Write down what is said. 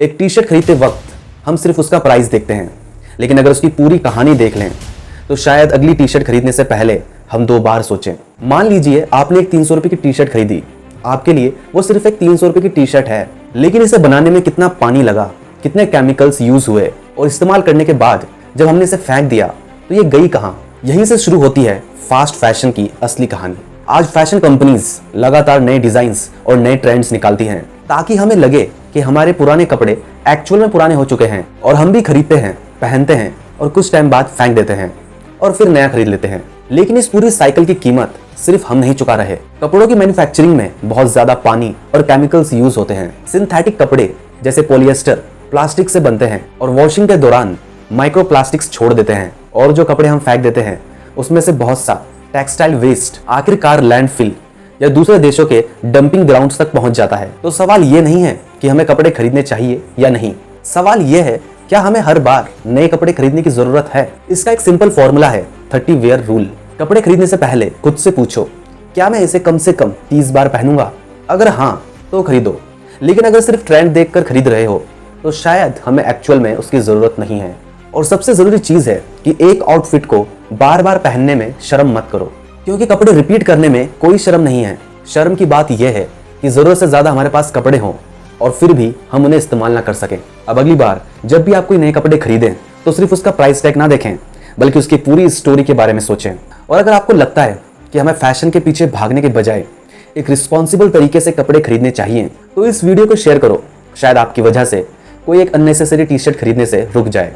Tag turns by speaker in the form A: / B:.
A: एक T shirt खरीदते वक्त हम सिर्फ उसका प्राइस देखते हैं, लेकिन अगर उसकी पूरी कहानी देख लें तो शायद अगली टी शर्ट खरीदने से पहले हम 2 बार सोचें। मान लीजिए आपने एक 300 रुपए की टी शर्ट खरीदी। आपके लिए वो सिर्फ एक 300 रुपए की टी शर्ट है, लेकिन इसे बनाने में कितना पानी लगा, कितने केमिकल्स यूज हुए और इस्तेमाल करने के बाद जब हमने इसे फेंक दिया तो ये गई कहाँ। यहीं से शुरू होती है फास्ट फैशन की असली कहानी। आज फैशन कंपनीज लगातार नए डिजाइन्स और नए ट्रेंड्स निकालती हैं ताकि हमें लगे कि हमारे पुराने कपड़े एक्चुअल में पुराने हो चुके हैं और हम भी खरीदते हैं, पहनते हैं और कुछ टाइम बाद फेंक देते हैं और फिर नया खरीद लेते हैं। लेकिन इस पूरी साइकिल की कीमत सिर्फ हम नहीं चुका रहे। कपड़ों की मैन्युफैक्चरिंग में बहुत ज्यादा पानी और केमिकल्स यूज होते हैं। सिंथेटिक कपड़े जैसे पॉलिएस्टर प्लास्टिक से बनते हैं और वॉशिंग के दौरान माइक्रो प्लास्टिक्स छोड़ देते हैं और जो कपड़े हम फेंक देते हैं उसमें से बहुत सा टेक्सटाइल वेस्ट आखिरकार लैंडफिल या दूसरे देशों के डंपिंग ग्राउंड्स तक पहुंच जाता है। तो सवाल ये नहीं है कि हमें कपड़े खरीदने चाहिए या नहीं, सवाल ये है क्या हमें हर बार नए कपड़े खरीदने की जरूरत है। इसका एक सिंपल फॉर्मूला है 30 वेयर रूल। कपड़े खरीदने से पहले खुद से पूछो, क्या मैं इसे कम से कम 30 बार पहनूंगा? अगर हाँ तो खरीदो, लेकिन अगर सिर्फ ट्रेंड देखकर खरीद रहे हो तो शायद हमें एक्चुअल में उसकी जरूरत नहीं है। और सबसे जरूरी चीज है कि एक आउटफिट को बार बार पहनने में शर्म मत करो, क्योंकि कपड़े रिपीट करने में कोई शर्म नहीं है। शर्म की बात यह है कि जरूरत से ज्यादा हमारे पास कपड़े हों और फिर भी हम उन्हें इस्तेमाल ना कर सकें। अब अगली बार जब भी आप कोई नए कपड़े खरीदें तो सिर्फ उसका प्राइस टैग ना देखें, बल्कि उसकी पूरी स्टोरी के बारे में सोचें। और अगर आपको लगता है कि हमें फैशन के पीछे भागने के बजाय एक रिस्पॉन्सिबल तरीके से कपड़े खरीदने चाहिए तो इस वीडियो को शेयर करो। शायद आपकी वजह से कोई एक अननेसेसरी टी शर्ट खरीदने से रुक जाए।